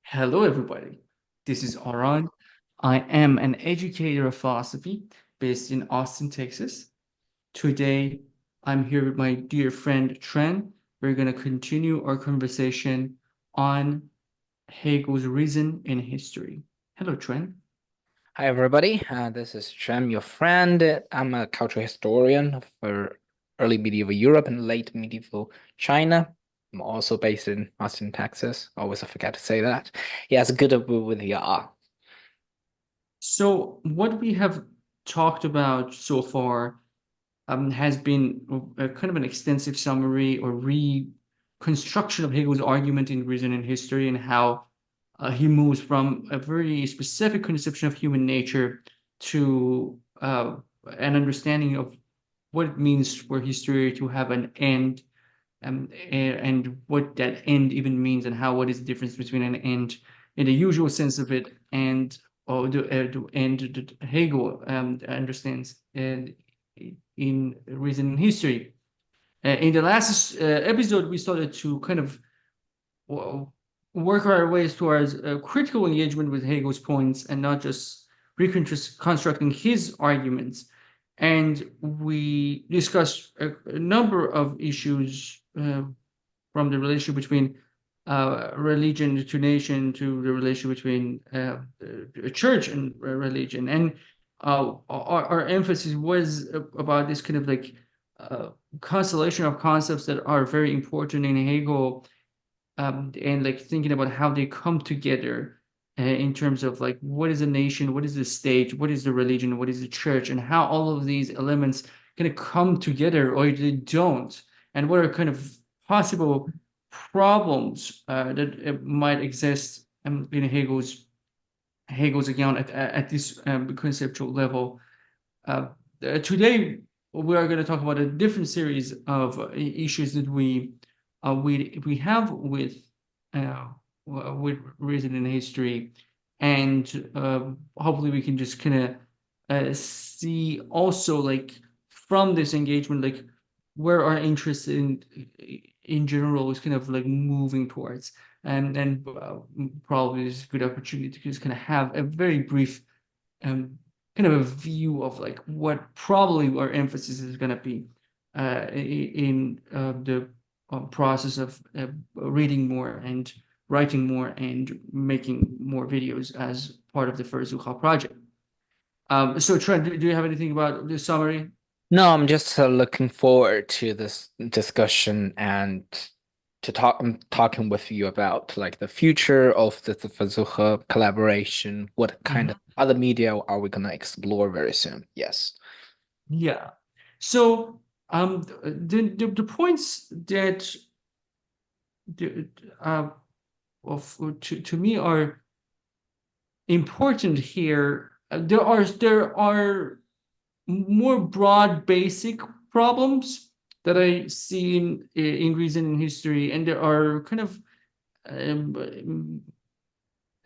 Hello, everybody. This is Aran. I am an educator of philosophy based in Austin, Texas. Today, I'm here with my dear friend Tren. We're going to continue our conversation on Hegel's reason in history. Hello, Tren. Hi, everybody. This is Shem, your friend. I'm a cultural historian for early medieval Europe and late medieval China. I'm also based in Austin, Texas. Always forget to say that. Yeah, it's good to be with you all. So, what we have talked about so far has been kind of an extensive summary or reconstruction of Hegel's argument in Reason and History and how he moves from a very specific conception of human nature to an understanding of what it means for history to have an end, and what that end even means, and how what is the difference between an end in the usual sense of it and the end that Hegel understands and in Reason and History. In the last episode, we started to kind of work our ways towards a critical engagement with Hegel's points and not just reconstructing his arguments. And we discussed a number of issues from the relationship between religion to nation to the relationship between church and religion. And our emphasis was about this kind of like uh, constellation of concepts that are very important in Hegel, and like thinking about how they come together in terms of like what is a nation, what is the state, what is the religion, what is the church, and how all of these elements kind of come together or they don't, and what are kind of possible problems that might exist in Hegel's account at this conceptual level. Uh, Today, we are going to talk about a different series of issues that we have uh, with reason in history, and hopefully we can just kind of see also like from this engagement like where our interest in general is kind of like moving towards, and probably is a good opportunity to just kind of have a very brief um, kind of a view of like what probably our emphasis is going to be in the process of reading more and writing more and making more videos as part of the Versucha project. So Trent, do you have anything about the summary? No, I'm just looking forward to this discussion and I'm talking with you about like the future of the Versuche collaboration. What kind of Mhm. other media are we gonna explore very soon? Yes. Yeah. So the points that the, uh, to me are important here. There are more broad, basic problems that I see in reason and history, and there are kind of um,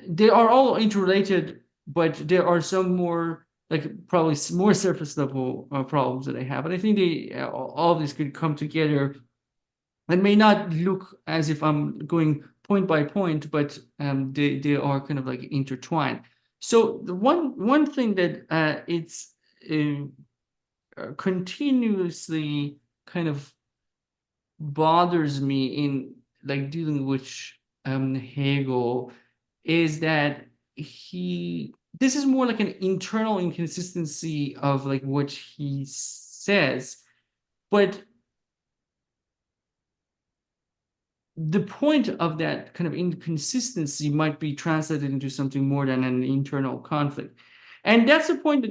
they are all interrelated, but there are some more like probably more surface level problems that I have, and I think all of this could come together. It may not look as if I'm going point by point, but they are kind of like intertwined. So the one thing that it's uh, continuously kind of bothers me in like dealing with Hegel is that he this is more like an internal inconsistency of like what he says, but the point of that kind of inconsistency might be translated into something more than an internal conflict. And that's the point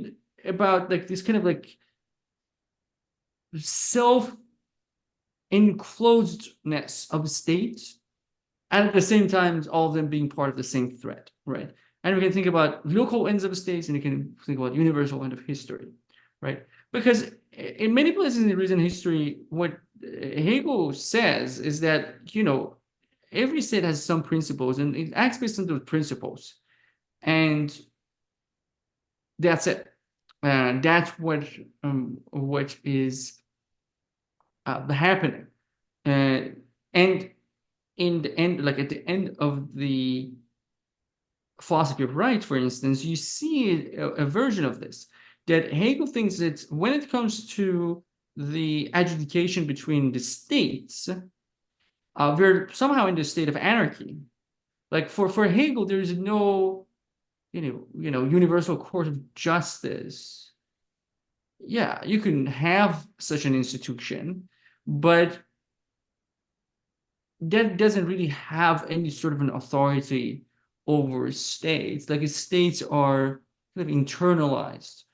about like this kind of like self enclosedness of states, and at the same time, all of them being part of the same thread, right? And we can think about local ends of states, and you can think about universal end of history, right? Because in many places in recent history, what Hegel says is that every state has some principles, and it acts based on those principles, and that's it. That's what is happening, and in the end, like at the end of the philosophy of right, for instance, you see a version of this, that Hegel thinks that when it comes to the adjudication between the states, we're somehow in the state of anarchy. Like for Hegel, there's no universal court of justice. Yeah, you can have such an institution, but that doesn't really have any sort of an authority over states. Like states are kind of internalized,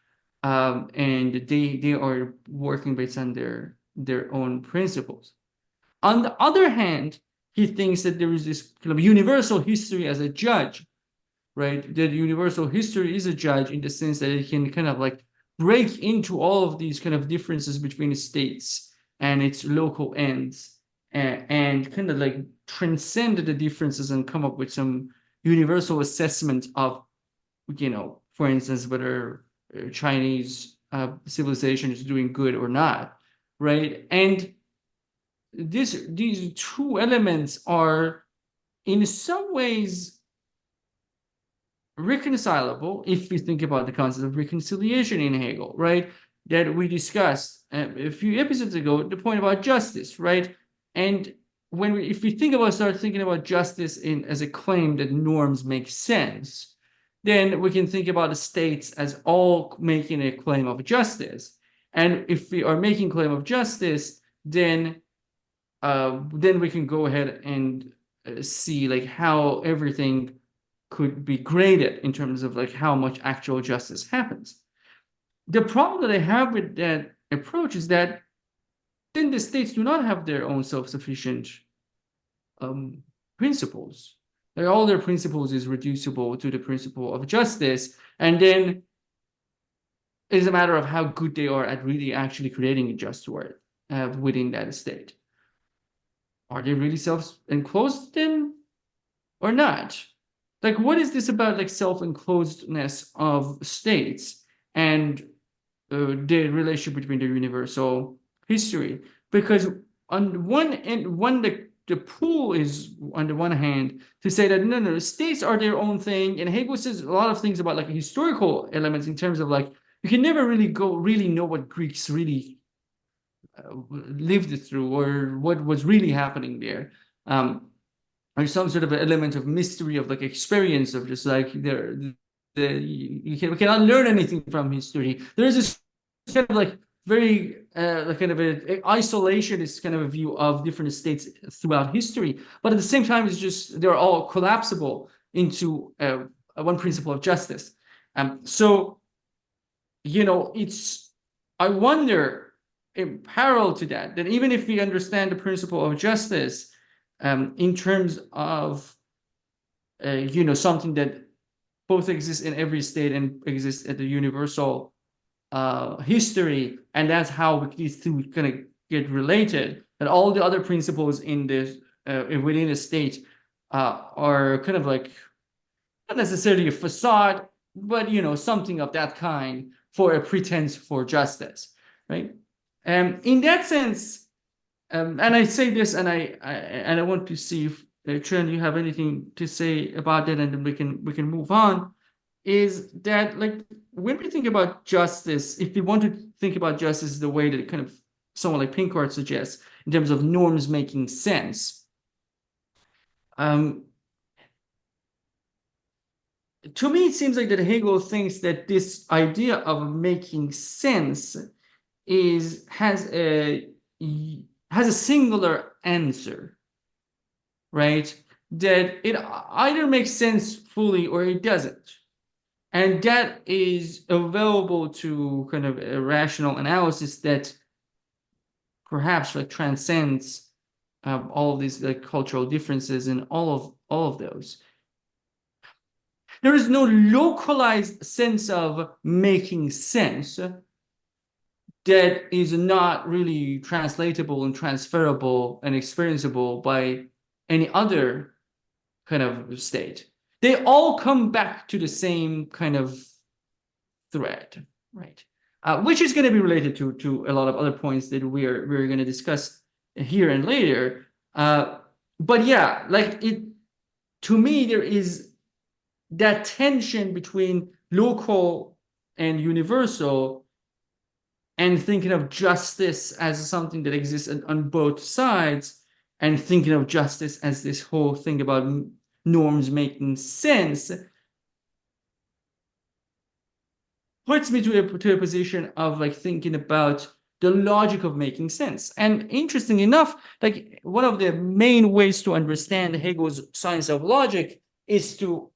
and they are working based on their own principles. On the other hand, he thinks that there is this kind of universal history as a judge, right? That universal history is a judge in the sense that it can kind of like break into all of these kind of differences between the states and its local ends, and kind of like transcend the differences and come up with some universal assessment of, for instance, whether Chinese civilization is doing good or not, right? And these two elements are in some ways reconcilable if we think about the concept of reconciliation in Hegel, right? That we discussed a few episodes ago, the point about justice, right? And if we start thinking about justice as a claim that norms make sense, then we can think about the states as all making a claim of justice. And if we are making claim of justice, then we can go ahead and see like how everything could be graded in terms of like how much actual justice happens. The problem that I have with that approach is that then the states do not have their own self-sufficient principles. Like all their principles is reducible to the principle of justice, and then it is a matter of how good they are at really actually creating a just world within that state. Are they really self-enclosed then, or not? Like, what is this about like self-enclosedness of states and the relationship between the universal history? Because on one end, the pull is on the one hand to say that no, states are their own thing, and Hegel says a lot of things about like historical elements in terms of like you can never really know what Greeks really lived through or what was really happening there. Or some sort of an element of mystery of like experience of just like we cannot learn anything from history. There is this kind of like very like kind of an isolationist kind of a view of different states throughout history, but at the same time, it's just they're all collapsible into one principle of justice. So it's I wonder in parallel to that even if we understand the principle of justice in terms of something that both exists in every state and exists at the universal history, and that's how these two kind of get related. And all the other principles in this within a state are kind of like not necessarily a facade, but something of that kind for a pretense for justice, right? And in that sense, and I say this, and I want to see if Chen, you have anything to say about that, and then we can move on. Is that like when we think about justice, if we want to think about justice the way that kind of someone like Pinkart suggests, in terms of norms making sense, to me it seems like that Hegel thinks that this idea of making sense has a singular answer, right? That it either makes sense fully or it doesn't. And that is available to kind of a rational analysis that perhaps like transcends all of these like cultural differences and all of those. There is no localized sense of making sense that is not really translatable and transferable and experienceable by any other kind of state. They all come back to the same kind of thread, right? Which is going to be related to a lot of other points that we're going to discuss here and later. But yeah, like it to me, there is that tension between local and universal, and thinking of justice as something that exists on both sides, and thinking of justice as this whole thing about norms making sense, puts me to a position of like thinking about the logic of making sense. And interesting enough, like one of the main ways to understand Hegel's science of logic is to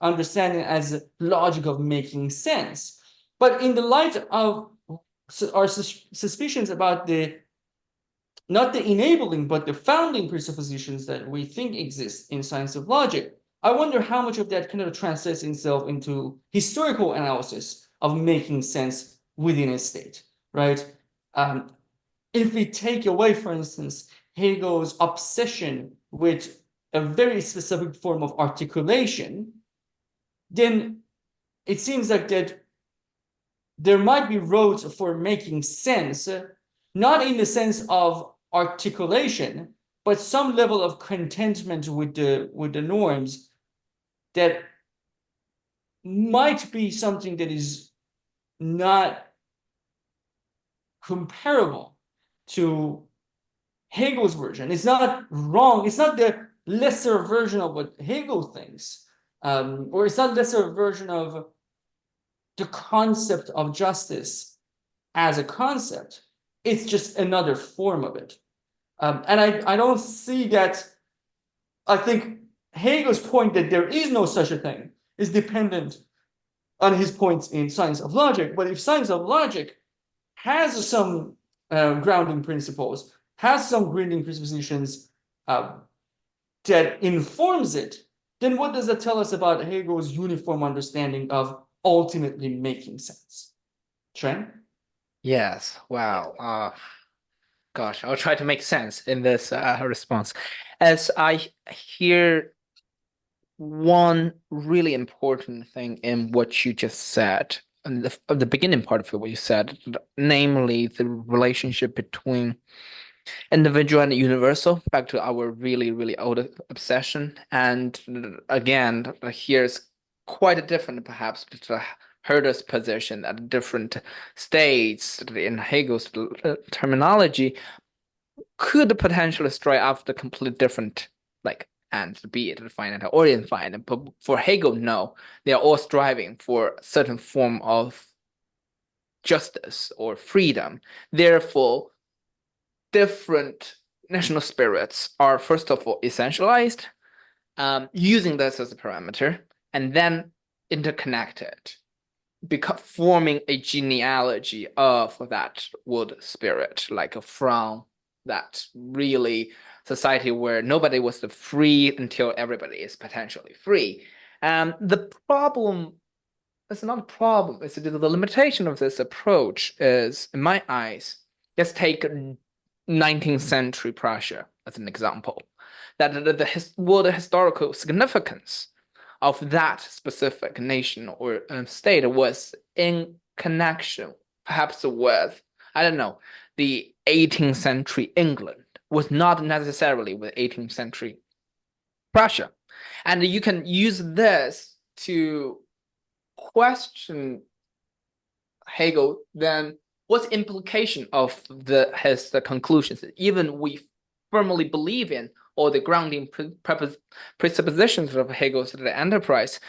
understand it as logic of making sense. But in the light of our suspicions about the not the enabling, but the founding presuppositions that we think exist in science of logic, I wonder how much of that kind of translates itself into historical analysis of making sense within a state, right? Um, if we take away, for instance, Hegel's obsession with a very specific form of articulation, then it seems like that there might be roads for making sense, not in the sense of articulation, but some level of contentment with the norms that might be something that is not comparable to Hegel's version. It's not wrong. It's not the lesser version of what Hegel thinks, or it's not lesser version of the concept of justice as a concept. It's just another form of it. And I don't see that. I think Hegel's point that there is no such a thing is dependent on his points in science of logic. But if science of logic has some grounding principles, has some grounding presuppositions that informs it, then what does that tell us about Hegel's uniform understanding of ultimately making sense? Trent? Yes. Wow. Gosh, I'll try to make sense in this response. As I hear one really important thing in what you just said, and the beginning part of it, what you said, namely the relationship between individual and universal, back to our really, really old obsession. And again, here's quite a different, perhaps, to Herder's position at different states in Hegel's terminology could potentially stray after completely different, like, and be it finite or infinite. But for Hegel, no, they are all striving for a certain form of justice or freedom. Therefore, different national spirits are first of all essentialized, using this as a parameter, and then interconnected, forming a genealogy of that wood spirit, like from that really society where nobody was free until everybody is potentially free. The problem, it's not a problem, it's the limitation of this approach is, in my eyes, let's take 19th century Prussia as an example, that the world historical significance of that specific nation or state was in connection, perhaps with, I don't know, the 18th century England, was not necessarily with 18th century Prussia. And you can use this to question Hegel, then what's the implication of his conclusions? Even we firmly believe in all the grounding presuppositions of Hegel's the enterprise.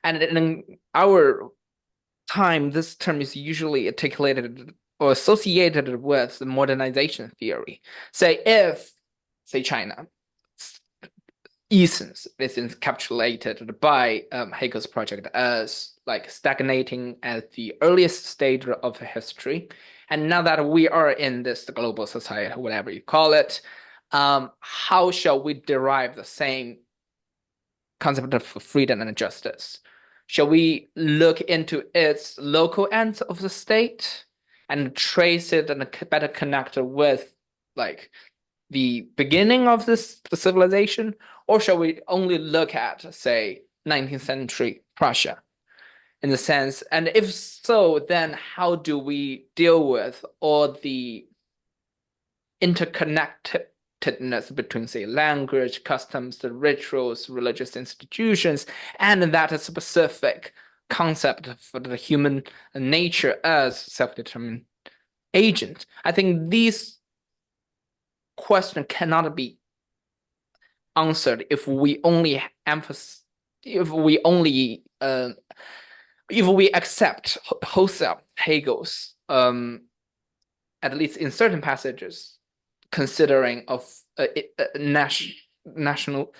And in our time, this term is usually articulated or associated with the modernization theory. Say if, say China, essence is encapsulated by Hegel's project as like stagnating at the earliest stage of history. And now that we are in this global society, whatever you call it, how shall we derive the same concept of freedom and justice? Shall we look into its local ends of the state and trace it and better connect it with like the beginning of the civilization? Or shall we only look at, say, 19th century Prussia in the sense, and if so, then how do we deal with all the interconnected connectedness between, say, language, customs, the rituals, religious institutions, and that a specific concept for the human nature as self-determined agent. I think these questions cannot be answered if we only emphasize, if we only if we accept wholesale Hegel's at least in certain passages, considering of national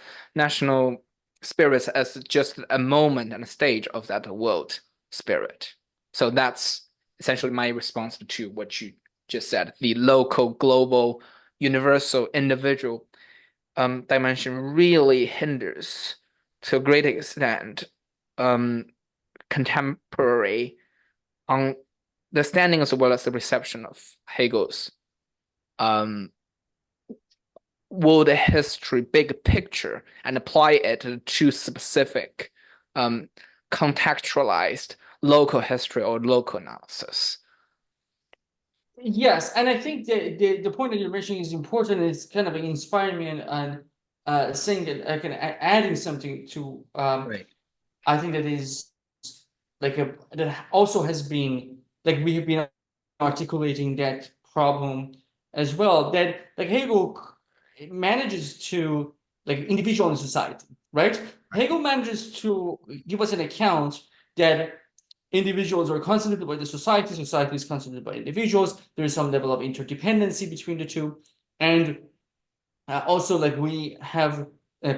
spirits as just a moment and a stage of that world spirit. So that's essentially my response to what you just said. The local, global, universal, individual dimension really hinders to a great extent contemporary understanding as well as the reception of Hegel's world history big picture and apply it to specific contextualized local history or local analysis. Yes, and I think the point that you're mentioning is important. It's kind of inspiring me and saying that I can adding something to Right. I think that is like that also has been like we have been articulating that problem as well, that like Hegel manages to like individual in society, right? Hegel manages to give us an account that individuals are constituted by the society, society is constituted by individuals, there is some level of interdependency between the two, and also like we have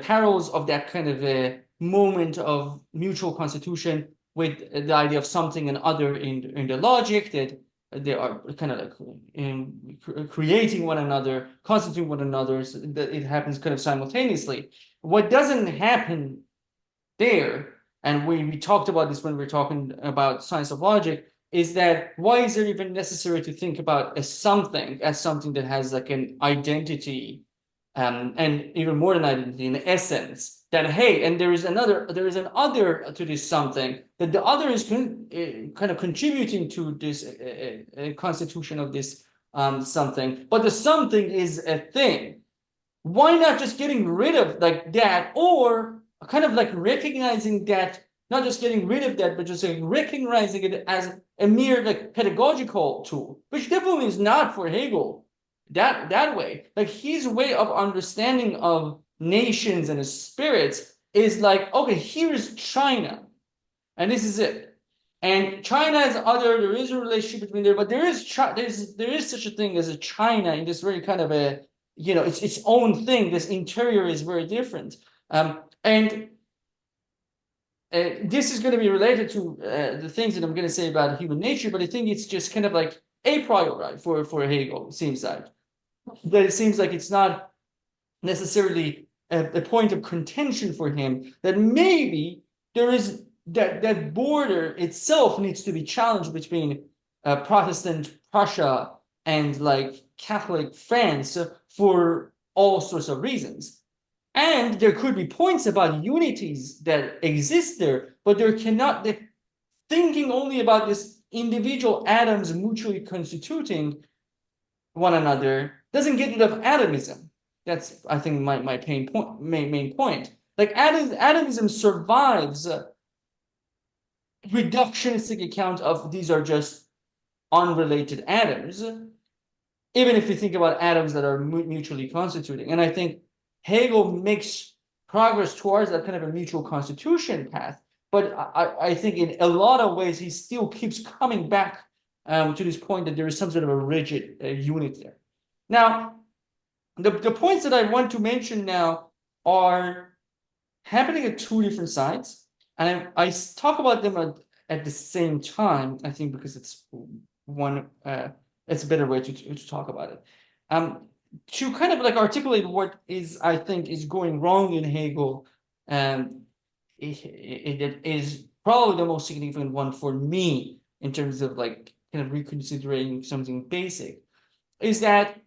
parallels of that kind of a moment of mutual constitution with the idea of something and other in the logic, that they are kind of like creating one another, constituting one another, so that it happens kind of simultaneously. What doesn't happen there, and we talked about this when we were talking about science of logic, is that why is it even necessary to think about as something that has like an identity, and even more than identity, an essence, that hey, and there is an other to this something, that the other is kind of contributing to this constitution of this something, but the something is a thing. Why not just getting rid of like that, or kind of like recognizing that, not just getting rid of that, but just like recognizing it as a mere like pedagogical tool, which definitely is not for Hegel that way. Like his way of understanding of nations and his spirits is like, okay, here's China, and this is it. And China is other. There is a relationship between there, but there is such a thing as a China in this very kind of a, it's its own thing. This interior is very different, and this is going to be related to the things that I'm going to say about human nature. But I think it's just kind of like a priori for Hegel. It seems like that it seems like it's not necessarily a point of contention for him, that maybe there is that border itself needs to be challenged between Protestant Prussia and like Catholic France for all sorts of reasons. And there could be points about unities that exist there, but there cannot, the thinking only about this individual atoms mutually constituting one another doesn't get rid of atomism. That's, I think, my main point. Like atomism survives reductionistic account of these are just unrelated atoms, even if you think about atoms that are mutually constituting. And I think Hegel makes progress towards that kind of a mutual constitution path. But I think in a lot of ways, he still keeps coming back to this point that there is some sort of a rigid unit there. Now, the points that I want to mention now are happening at two different sides. And I talk about them at the same time, I think, because it's it's a better way to talk about it. To kind of like articulate what is, I think, is going wrong in Hegel, it is probably the most significant one for me in terms of like kind of reconsidering something basic, is that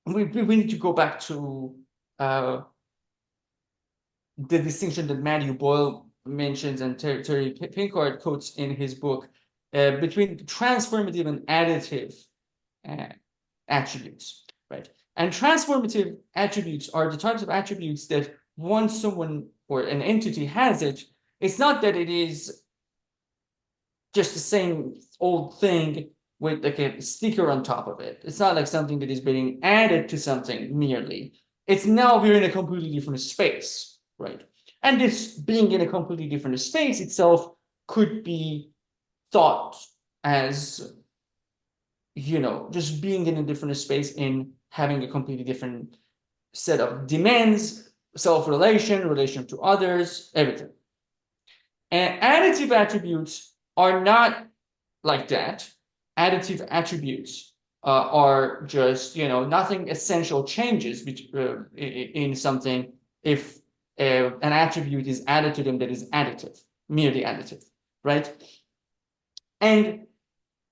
we need to go back to the distinction that Matthew Boyle mentions and Terry Pinkard quotes in his book between transformative and additive attributes, right? And transformative attributes are the types of attributes that once someone or an entity has it, it's not that it is just the same old thing with like a sticker on top of it. It's not like something that is being added to something merely. It's now we're in a completely different space, right? And this being in a completely different space itself could be thought as, just being in a different space in having a completely different set of demands, relation to others, everything. And additive attributes are not like that. Additive attributes are just, nothing essential changes in something if an attribute is added to them that is additive, merely additive, right? And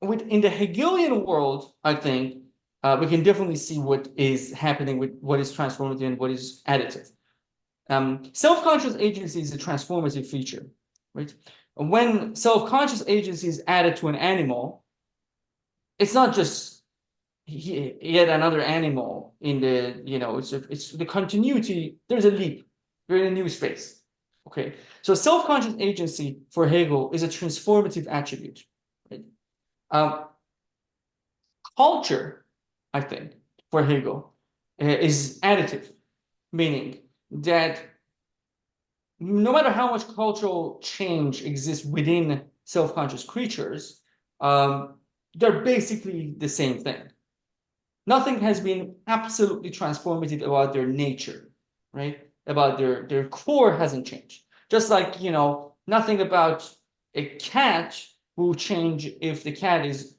in the Hegelian world, I think we can definitely see what is happening with what is transformative and what is additive. Self-conscious agency is a transformative feature, right? When self-conscious agency is added to an animal, it's not just yet another animal in the, it's the continuity. There's a leap. We're in a new space. Okay. So self-conscious agency for Hegel is a transformative attribute, right? Culture, I think, for Hegel is additive, meaning that no matter how much cultural change exists within self-conscious creatures, they're basically the same thing. Nothing has been absolutely transformative about their nature, right? About their core hasn't changed. Just like, nothing about a cat will change if the cat is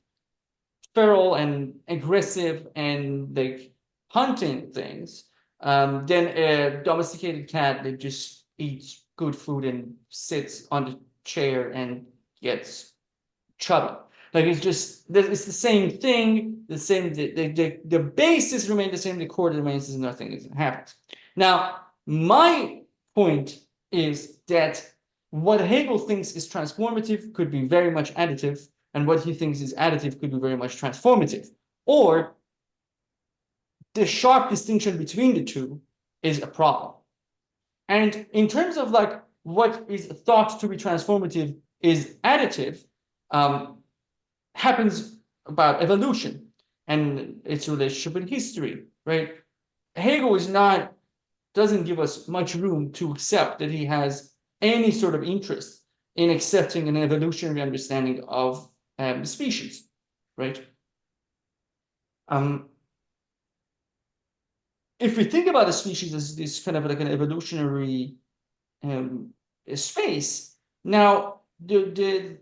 feral and aggressive and like hunting things. Then a domesticated cat that just eats good food and sits on the chair and gets chubby. Like it's the same thing. The basis remain the same. The core remains the same. Nothing happens. Now, my point is that what Hegel thinks is transformative could be very much additive, and what he thinks is additive could be very much transformative. Or the sharp distinction between the two is a problem. And in terms of like what is thought to be transformative is additive, happens about evolution and its relationship with history, right? Hegel doesn't give us much room to accept that he has any sort of interest in accepting an evolutionary understanding of species, right? If we think about a species as this kind of like an evolutionary space, now this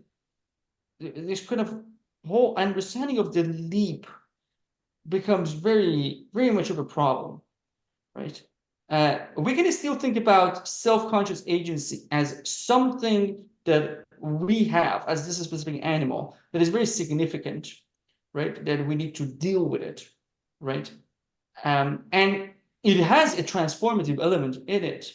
kind of whole understanding of the leap becomes very, very much of a problem, right? We can still think about self-conscious agency as something that we have, as this specific animal, that is very significant, right? That we need to deal with it, right? And it has a transformative element in it,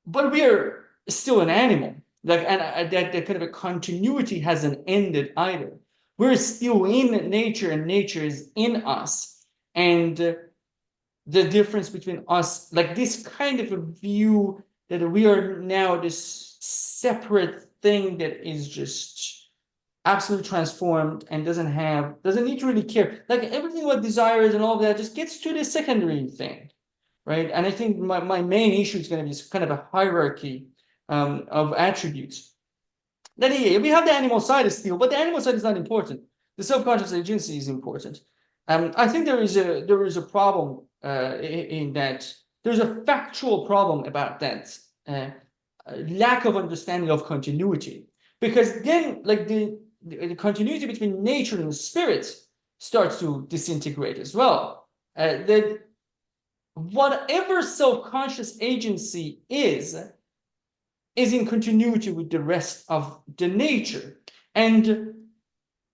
but we are still an animal. Like, and that kind of a continuity hasn't ended either. We're still in nature, and nature is in us. And the difference between us, like this kind of a view that we are now this separate thing that is just absolutely transformed and doesn't need to really care. Like everything what desires and all of that just gets to the secondary thing, right? And I think my main issue is going to be kind of a hierarchy of attributes. Then we have the animal side still, but the animal side is not important. The self-conscious agency is important. I think there is a problem in that. There's a factual problem about that lack of understanding of continuity, because then like the continuity between nature and spirit starts to disintegrate as well. That whatever self-conscious agency is in continuity with the rest of the nature, and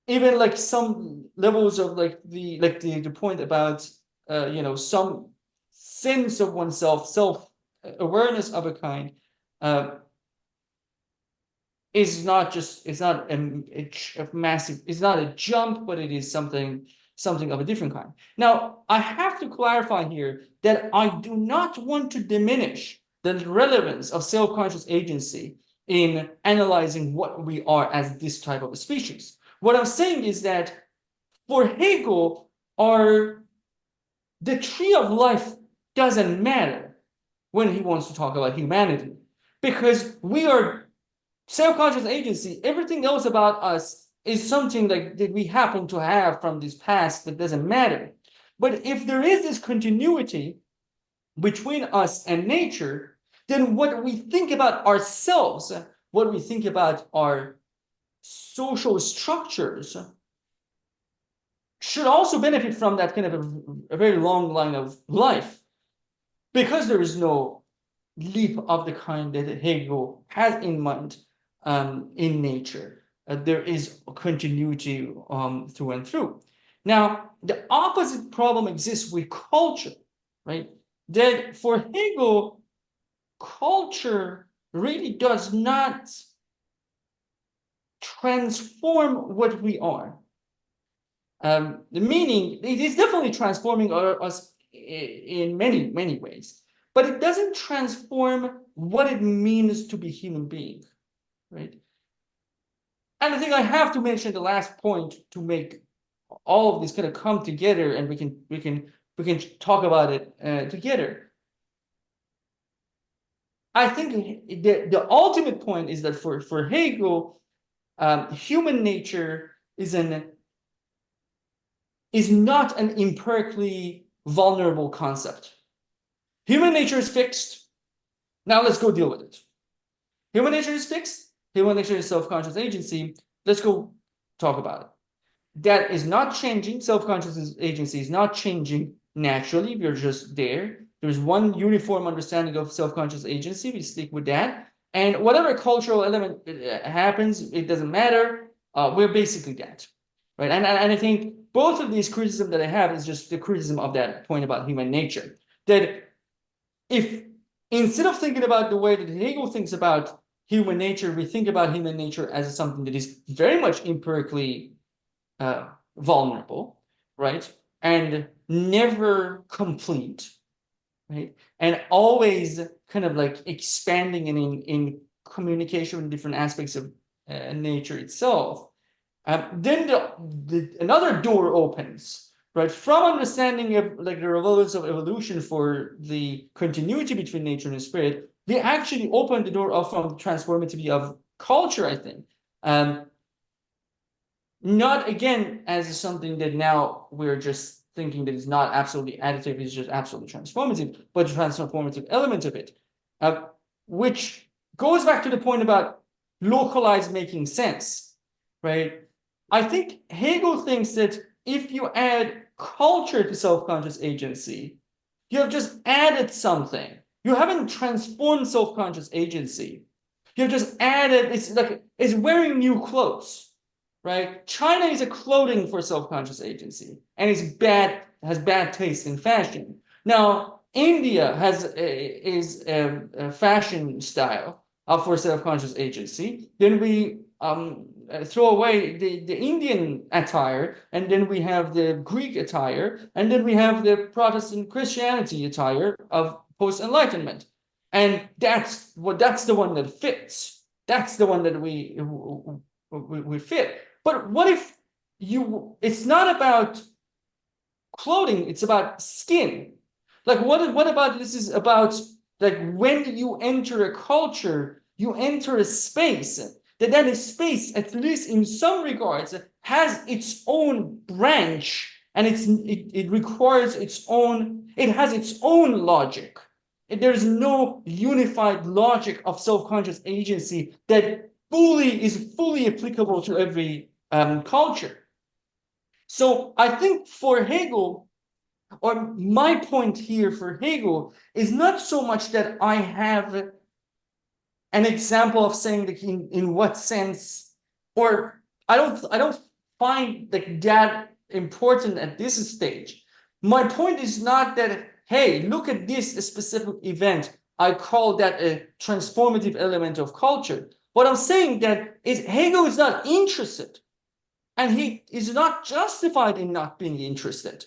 even like some levels of like the point about some sense of oneself, self-awareness of a kind, is not just, it's not a massive, it's not a jump, but it is something something of a different kind. Now, I have to clarify here that I do not want to diminish the relevance of self-conscious agency in analyzing what we are as this type of a species. What I'm saying is that for Hegel, the tree of life doesn't matter when he wants to talk about humanity, because we are self-conscious agency. Everything else about us is something like that we happen to have from this past that doesn't matter. But if there is this continuity between us and nature, then what we think about ourselves, what we think about our social structures, should also benefit from that kind of a very long line of life, because there is no leap of the kind that Hegel has in mind in nature. There is continuity through and through. Now, the opposite problem exists with culture, right? That for Hegel, culture really does not transform what we are. The meaning, it is definitely transforming us in many, many ways, but it doesn't transform what it means to be human being, right? And I think I have to mention the last point to make all of this kind of come together, and we can talk about it together. I think the ultimate point is that for Hegel, human nature is not an empirically vulnerable concept. Human nature is fixed. Now let's go deal with it. Human nature is fixed. Human nature is self-conscious agency. Let's go talk about it. That is not changing. Self-conscious agency is not changing naturally. We're just there. There's one uniform understanding of self-conscious agency. We stick with that. And whatever cultural element happens, it doesn't matter. We're basically that, right? And I think both of these criticisms that I have is just the criticism of that point about human nature. That if instead of thinking about the way that Hegel thinks about human nature, we think about human nature as something that is very much empirically vulnerable, right? And never complete, right? And always kind of like expanding and in communication with different aspects of nature itself. Then another door opens, right? From understanding of like the relevance of evolution for the continuity between nature and spirit, we actually open the door up from transformativity of culture, I think. Not again as something that now we're just thinking that is not absolutely additive, it's just absolutely transformative, but the transformative element of it, which goes back to the point about localized making sense, right? I think Hegel thinks that if you add culture to self-conscious agency, you have just added something. You haven't transformed self-conscious agency. You've just added, it's like it's wearing new clothes, right? China is a clothing for self-conscious agency, and has bad taste in fashion. Now, India is a fashion style for self-conscious agency. Then we throw away the Indian attire, and then we have the Greek attire, and then we have the Protestant Christianity attire of post-Enlightenment. And that's the one that fits. That's the one that we fit. But what if it's not about clothing, it's about skin. Like what about this is about like when you enter a culture, you enter a space that space, at least in some regards, has its own branch, and it requires its own, it has its own logic. There's no unified logic of self-conscious agency that is fully applicable to every culture. So I think for Hegel, or my point here for Hegel, is not so much that I have an example of saying like in what sense, or I don't find like that important at this stage. My point is not that, hey, look at this specific event, I call that a transformative element of culture. What I'm saying that is Hegel is not interested and he is not justified in not being interested.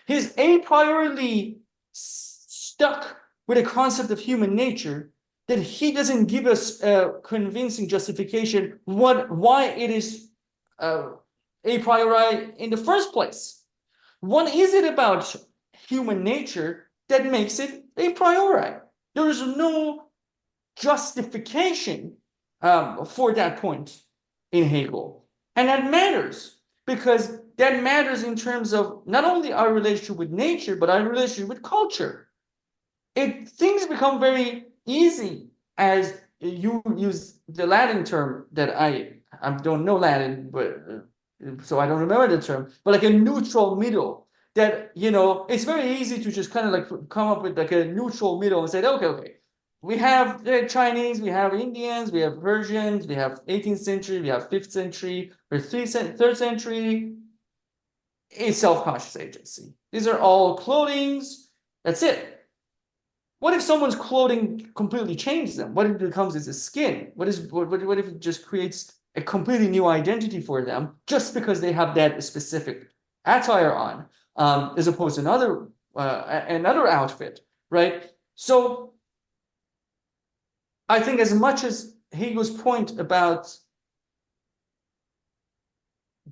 He's a priori stuck with a concept of human nature that he doesn't give us a convincing justification why it is a priori in the first place. What is it about human nature that makes it a priori? There is no justification for that point in Hegel. And that matters because that matters in terms of not only our relationship with nature, but our relationship with culture. Things become very easy as you use the Latin term that I don't know Latin, but so I don't remember the term, but like a neutral middle. That it's very easy to just kind of like come up with like a neutral middle and say, okay, we have the Chinese, we have Indians, we have Persians, we have 18th century, we have 5th century, or 3rd century. A self-conscious agency. These are all clothings. That's it. What if someone's clothing completely changes them? What if it becomes as a skin? What if it just creates a completely new identity for them just because they have that specific attire on, as opposed to another outfit, right? So I think as much as Hegel's point about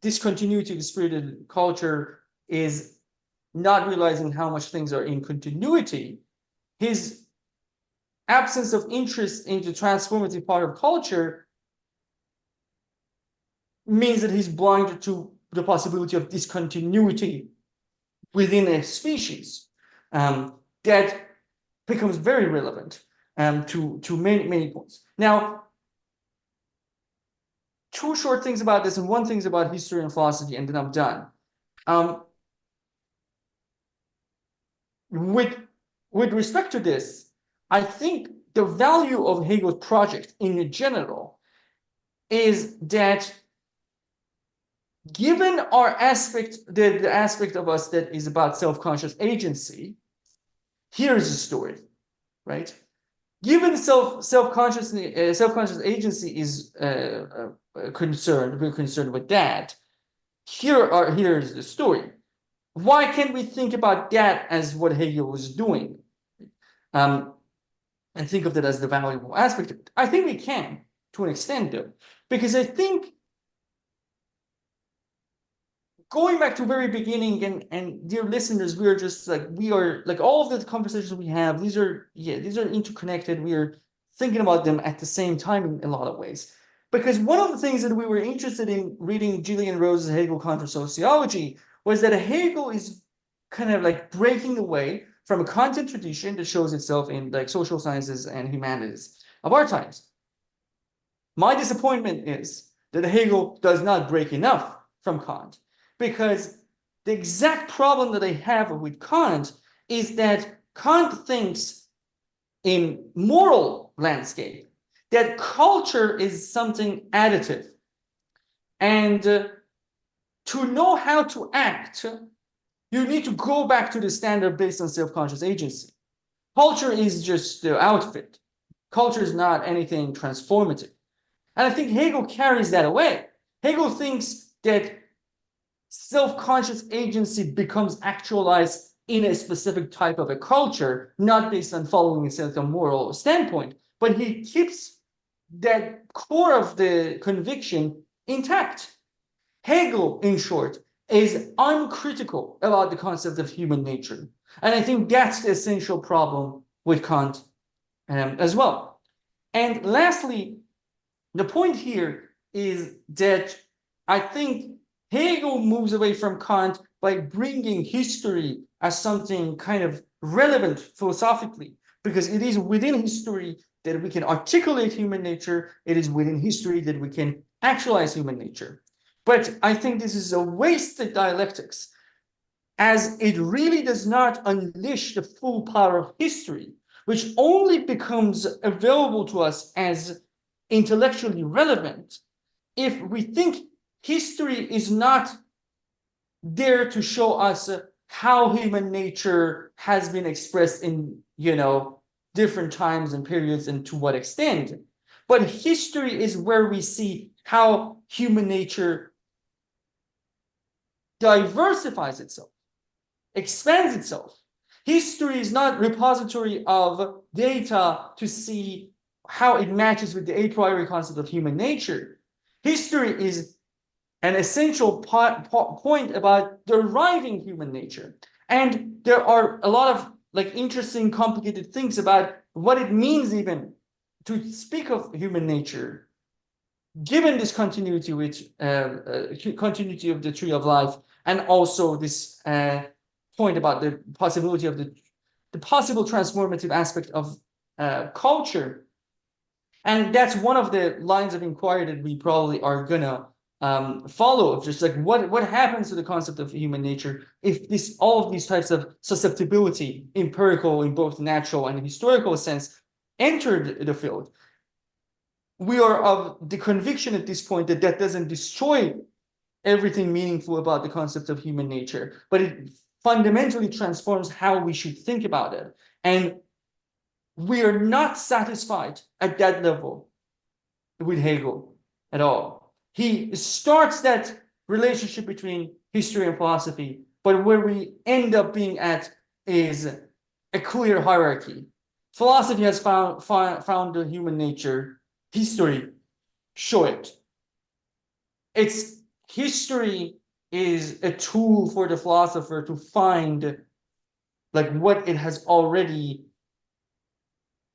discontinuity of the spirited culture is not realizing how much things are in continuity, his absence of interest into transformative part of culture means that he's blinded to the possibility of discontinuity within a species. That becomes very relevant to many points. Now, two short things about this, and one thing's about history and philosophy, and then I'm done. With respect to this, I think the value of Hegel's project in general is that given our aspect, the aspect of us that is about self-conscious agency, here's the story, right? Given self-conscious agency is we're concerned with that. Here's the story. Why can't we think about that as what Hegel was doing, and think of that as the valuable aspect of it? I think we can, to an extent, though, because I think going back to the very beginning, and dear listeners, we are like all of the conversations we have, these are interconnected. We are thinking about them at the same time in a lot of ways. Because one of the things that we were interested in reading Gillian Rose's Hegel Contra Sociology was that Hegel is kind of like breaking away from a content tradition that shows itself in like social sciences and humanities of our times. My disappointment is that Hegel does not break enough from Kant, because the exact problem that I have with Kant is that Kant thinks in moral landscape that culture is something additive, and to know how to act, you need to go back to the standard based on self-conscious agency. Culture is just the outfit. Culture is not anything transformative. And I think Hegel carries that away. Hegel thinks that self-conscious agency becomes actualized in a specific type of a culture, not based on following a certain moral standpoint, but he keeps that core of the conviction intact. Hegel, in short, is uncritical about the concept of human nature. And I think that's the essential problem with Kant as well. And lastly, the point here is that I think Hegel moves away from Kant by bringing history as something kind of relevant philosophically, because it is within history that we can articulate human nature. It is within history that we can actualize human nature. But I think this is a wasted dialectics, as it really does not unleash the full power of history, which only becomes available to us as intellectually relevant if we think history is not there to show us how human nature has been expressed in different times and periods and to what extent. But history is where we see how human nature diversifies itself, expands itself. History is not repository of data to see how it matches with the a priori concept of human nature. History is an essential point about deriving human nature. And there are a lot of like interesting, complicated things about what it means even to speak of human nature, given this continuity with continuity of the tree of life, and also this point about the possibility of the possible transformative aspect of culture. And that's one of the lines of inquiry that we probably are gonna follow, of just like what happens to the concept of human nature if this all of these types of susceptibility, empirical in both natural and historical sense, entered the field. We are of the conviction at this point that that doesn't destroy everything meaningful about the concept of human nature, but it fundamentally transforms how we should think about it. And we are not satisfied at that level with Hegel at all. He starts that relationship between history and philosophy, but where we end up being at is a clear hierarchy. Philosophy has found the human nature. History, show it. It's history is a tool for the philosopher to find like what it has already.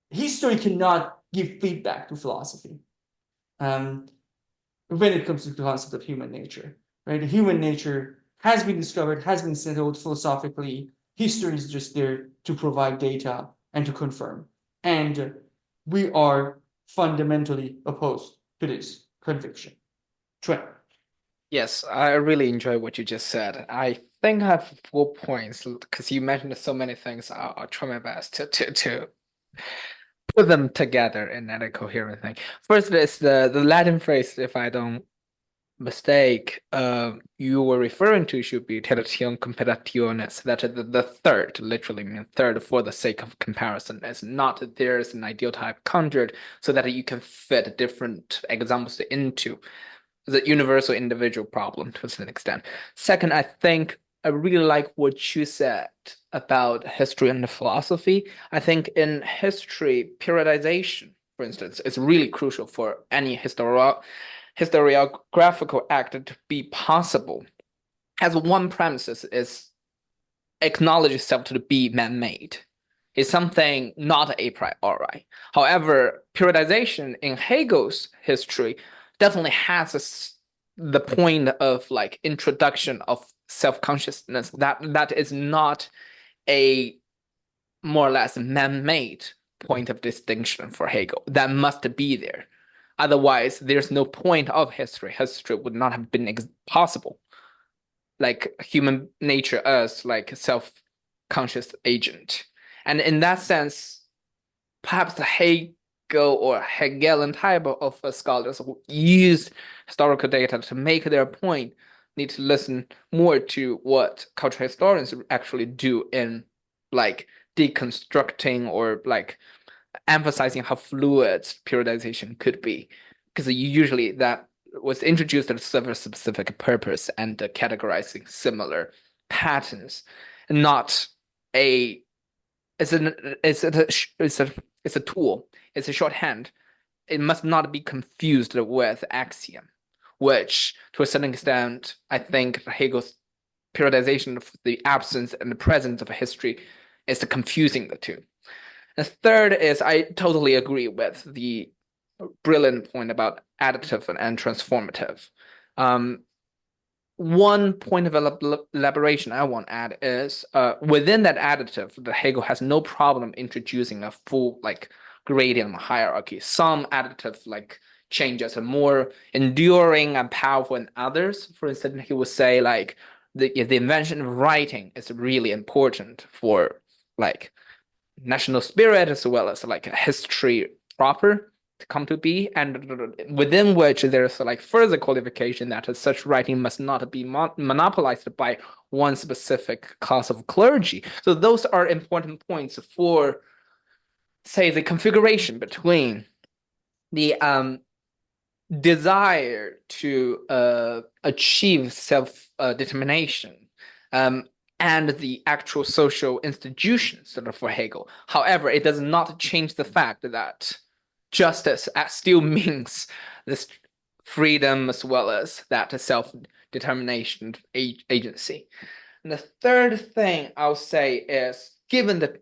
History cannot give feedback to philosophy when it comes to the concept of human nature, right? Human nature has been discovered, has been settled philosophically. History is just there to provide data and to confirm. And we are fundamentally opposed to this conviction. Trent. Yes, I really enjoy what you just said. I think I have 4 points because you mentioned so many things. I'll try my best to put them together in a coherent thing. First is the Latin phrase, if I don't mistake, you were referring to should be utilitarian comparationis. That is the third, literally mean third for the sake of comparison. It's not that there's an ideal type conjured so that you can fit different examples into the universal individual problem to a certain extent. Second, I think I really like what you said about history and philosophy. I think in history, periodization, for instance, is really crucial for any historiographical act to be possible. As one premises is acknowledge itself to be man-made. It's something not a priori. However, periodization in Hegel's history definitely has the point of like introduction of self-consciousness that is not a more or less man-made point of distinction for Hegel. That must be there. Otherwise, there's no point of history. History would not have been possible. Like human nature as like a self-conscious agent. And in that sense, perhaps the Hegel or Hegelian type of scholars who use historical data to make their point need to listen more to what cultural historians actually do in like deconstructing or like emphasizing how fluid periodization could be. Because usually that was introduced to serve a specific purpose and categorizing similar patterns, not a it's a tool. It's a shorthand. It must not be confused with axiom, which to a certain extent, I think Hegel's periodization of the absence and the presence of history is confusing the two. The third is I totally agree with the brilliant point about additive and transformative. One point of elaboration I want to add is within that additive, the Hegel has no problem introducing a full like gradient hierarchy. Some additive like changes are more enduring and powerful than others. For instance, he would say like the invention of writing is really important for like national spirit as well as like a history proper to come to be, and within which there's like further qualification that such writing must not be monopolized by one specific class of clergy. So those are important points for, say, the configuration between the desire to achieve self-determination, and the actual social institutions that are for Hegel. However, it does not change the fact that justice still means this freedom as well as that self-determination agency. And the third thing I'll say is, given the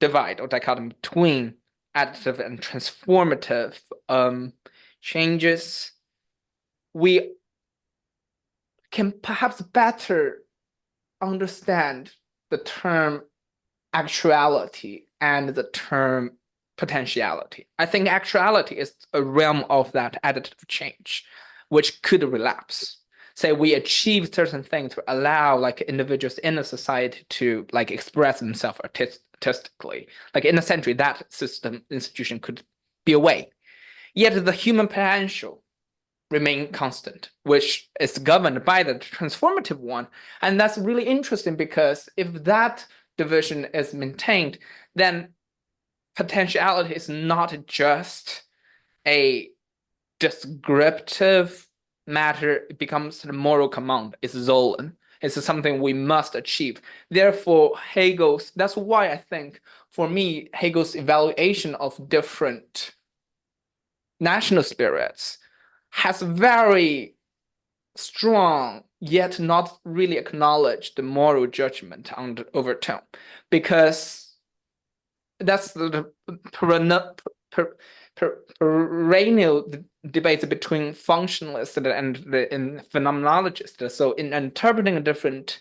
divide or dichotomy between additive and transformative changes, we can perhaps better understand the term actuality and the term potentiality. I think actuality is a realm of that additive change, which could relapse. Say we achieve certain things to allow like individuals in a society to like express themselves artistically. Like in a century, that system institution could be away. Yet the human potential remain constant, which is governed by the transformative one. And that's really interesting because if that division is maintained, then potentiality is not just a descriptive matter, it becomes a moral command. It's Zolan. It's something we must achieve. Therefore, that's why I think, for me, Hegel's evaluation of different national spirits has very strong yet not really acknowledged moral judgment on the overtone, because that's the perennial debate between functionalists and phenomenologists. So in interpreting a different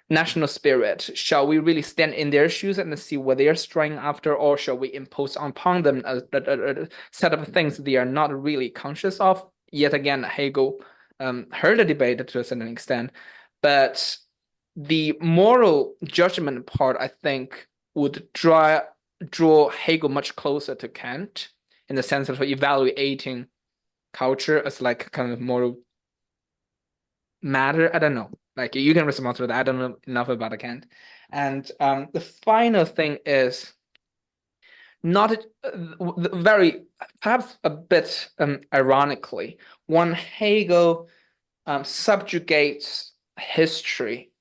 national spirit, shall we really stand in their shoes and see what they're striving after, or shall we impose upon them a set of things they are not really conscious of? Yet again, Hegel heard the debate to a certain extent, but the moral judgment part, I think, would draw Hegel much closer to Kant in the sense of evaluating culture as like kind of moral matter. I don't know. Like you can respond to that. I don't know enough about Kant. And the final thing is not very, perhaps a bit ironically, when Hegel subjugates history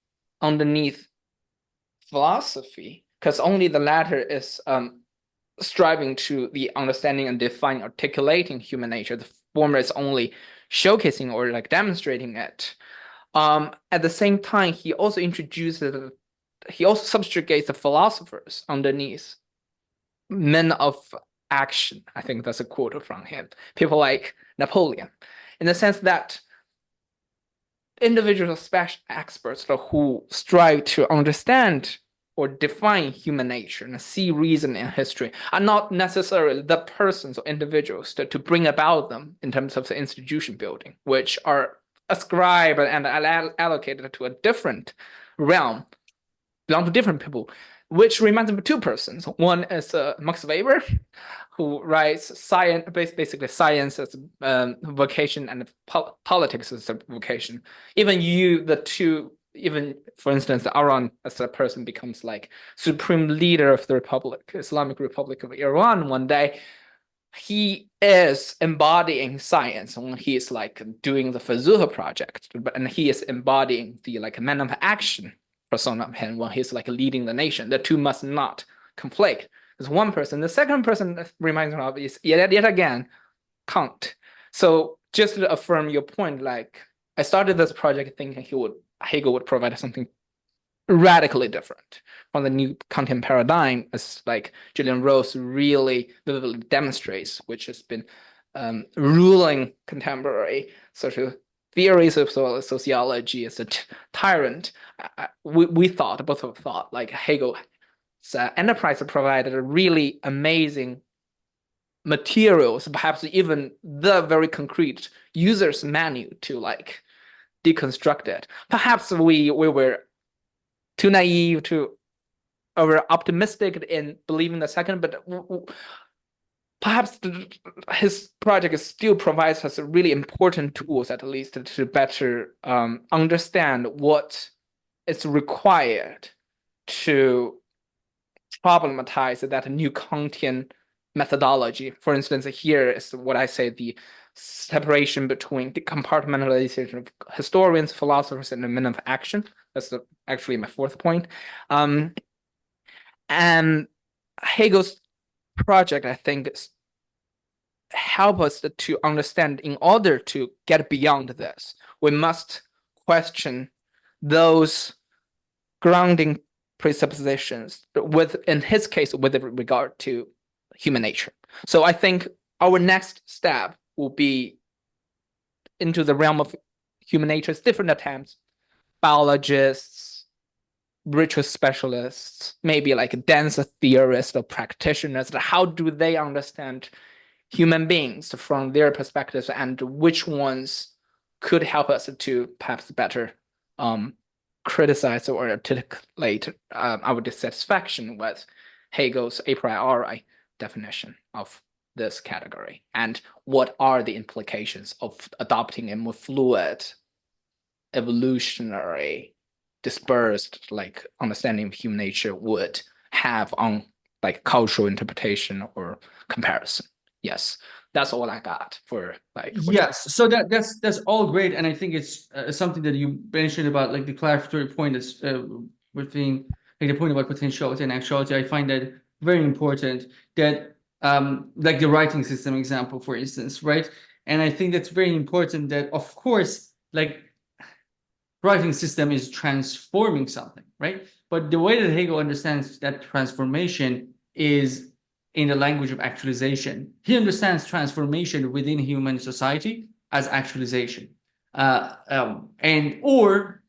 underneath philosophy, because only the latter is striving to the understanding and define, articulating human nature. The former is only showcasing or like demonstrating it. At the same time, he also subjugates the philosophers underneath men of action. I think that's a quote from him. People like Napoleon, in the sense that individual special experts who strive to understand or define human nature and see reason in history are not necessarily the persons or individuals to bring about them in terms of the institution building, which are ascribed and allocated to a different realm, belong to different people, which reminds me of two persons. One is Max Weber, who writes science, basically science as vocation and politics as a vocation. Even for instance, Aran as a person becomes like supreme leader of the Republic, Islamic Republic of Iran one day. He is embodying science when he is like doing the Fazula project, and he is embodying the like man of action persona of him when he's like leading the nation. The two must not conflict. There's one person. The second person that reminds me of is yet again Kant. So just to affirm your point, like I started this project thinking Hegel would provide something radically different from the new Kantian paradigm, as like Julian Rose really vividly demonstrates, which has been ruling contemporary social theories of sociology as a tyrant. We thought, both of us thought, like Hegel's enterprise provided a really amazing materials, perhaps even the very concrete user's manual to like deconstruct it. Perhaps we were too naive, too over optimistic in believing the second, but perhaps his project still provides us really important tools, at least to better understand what is required to problematize that new Kantian methodology. For instance, here is what I say the separation between the compartmentalization of historians, philosophers, and the men of action. That's actually my fourth point. And Hegel's project, I think, help us to understand in order to get beyond this, we must question those grounding presuppositions with, in his case, with regard to human nature. So I think our next step will be into the realm of human nature's different attempts, biologists, ritual specialists, maybe like dance theorists or practitioners. How do they understand human beings from their perspectives, and which ones could help us to perhaps better criticize or articulate our dissatisfaction with Hegel's a priori definition of this category, and what are the implications of adopting a more fluid, evolutionary, dispersed like understanding of human nature would have on like cultural interpretation or comparison. Yes, that's all I got for like. Yes, so that's all great, and I think it's something that you mentioned about like the clarificatory point is within like the point about potentiality and actuality. I find that very important. That like the writing system example, for instance, right? And I think that's very important. That of course, like writing system is transforming something, right? But the way that Hegel understands that transformation is in the language of actualization. He understands transformation within human society as actualization, and or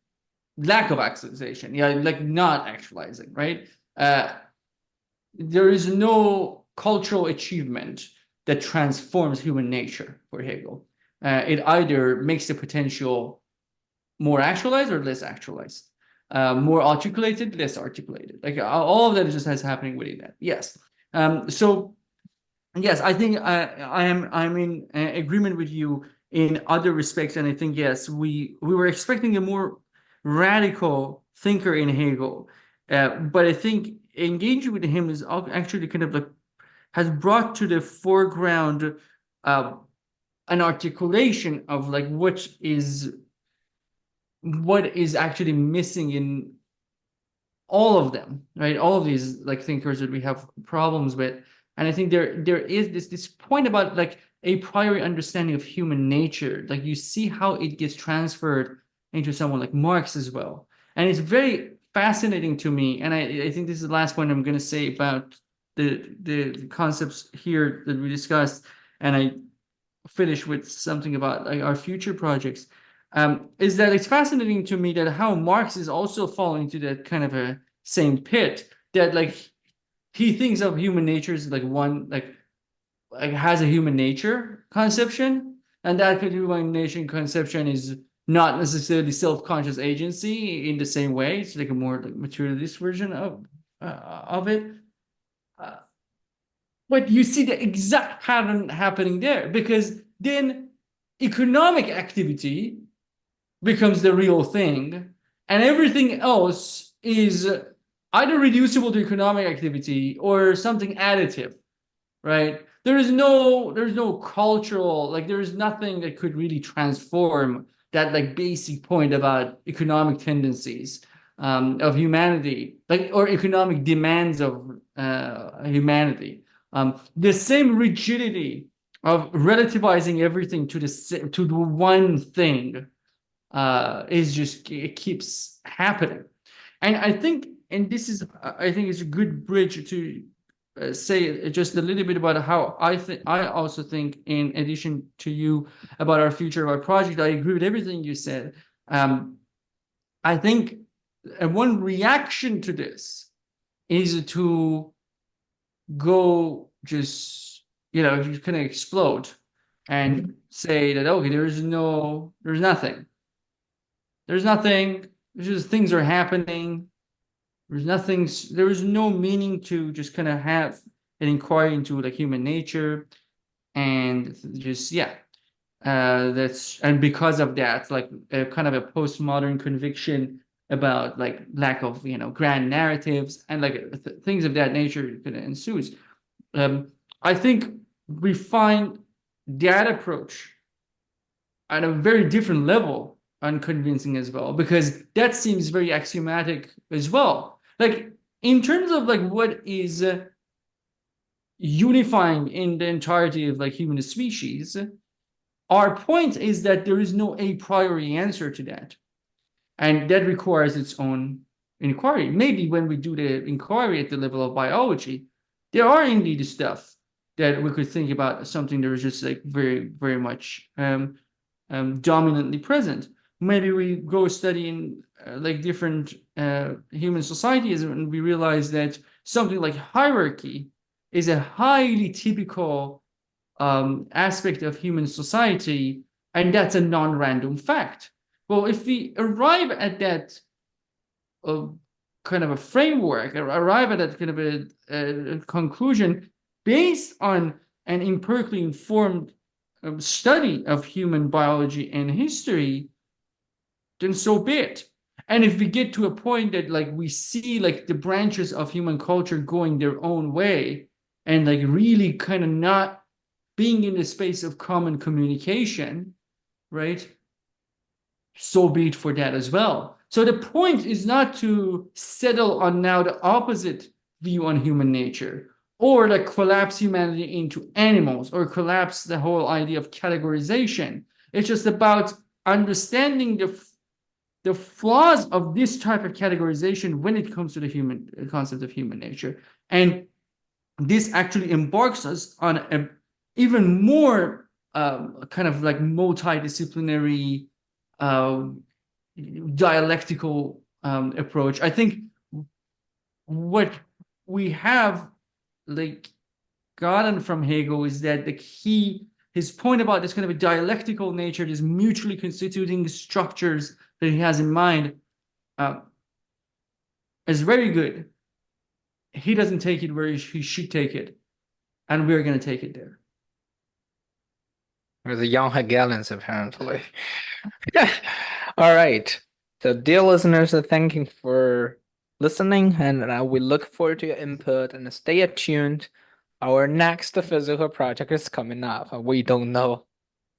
lack of actualization. Yeah, like not actualizing, right? There is no cultural achievement that transforms human nature for Hegel. It either makes the potential more actualized or less actualized, more articulated, less articulated. Like all of that is just has happening within that. Yes. So yes, I think I'm in agreement with you in other respects, and I think yes, we were expecting a more radical thinker in Hegel, but I think engaging with him is actually kind of like has brought to the foreground uh, an articulation of like what is actually missing in all of them, right? All of these like thinkers that we have problems with. And I think there is this point about like a priori understanding of human nature. Like you see how it gets transferred into someone like Marx as well. And it's very fascinating to me. And I think this is the last point I'm going to say about the concepts here that we discussed. And I finish with something about like our future projects. Is that it's fascinating to me that how Marx is also falling into that kind of a same pit that like he thinks of human nature as like one like has a human nature conception, and that human nature conception is not necessarily self-conscious agency in the same way. It's like a more like materialist version of it. Uh, but you see the exact pattern happening there because then economic activity becomes the real thing, and everything else is either reducible to economic activity or something additive, right? There's no cultural, like there is nothing that could really transform that like basic point about economic tendencies of humanity, like or economic demands of humanity. The same rigidity of relativizing everything to the one thing is just it keeps happening, and I think, and this is I think is a good bridge to say just a little bit about how I think I also think in addition to you about our future of our project. I agree with everything you said. I think one reaction to this is to go just just kind of explode and say that okay, there's nothing. There's nothing. There's just things are happening. There's nothing. There is no meaning to just kind of have an inquiry into like human nature, and just yeah, that's and because of that, like a kind of a postmodern conviction about like lack of grand narratives and like things of that nature kind of ensues. I think we find that approach at a very different level unconvincing as well, because that seems very axiomatic as well. Like in terms of like what is unifying in the entirety of like human species, our point is that there is no a priori answer to that, and that requires its own inquiry. Maybe when we do the inquiry at the level of biology, there are indeed stuff that we could think about, something that is just like very, very much dominantly present. Maybe we go studying like different human societies, and we realize that something like hierarchy is a highly typical aspect of human society, and that's a non-random fact. Well, if we arrive at that uh, kind of a framework, arrive at that kind of a conclusion based on an empirically informed study of human biology and history, then so be it. And if we get to a point that like we see like the branches of human culture going their own way, and like really kind of not being in the space of common communication, right? So be it for that as well. So the point is not to settle on now the opposite view on human nature, or like collapse humanity into animals, or collapse the whole idea of categorization. It's just about understanding the flaws of this type of categorization when it comes to the human concept of human nature. And this actually embarks us on a even more kind of like multidisciplinary dialectical approach. I think what we have like gotten from Hegel is that the key, his point about this kind of a dialectical nature, these mutually constituting structures that he has in mind, uh, is very good. He doesn't take it where he should take it, and we're going to take it there. We're the young Hegelians, apparently. All right. So, dear listeners, thank you for listening, and we look forward to your input and stay attuned. Our next physical project is coming up. We don't know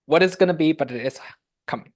what it's going to be, but it is coming.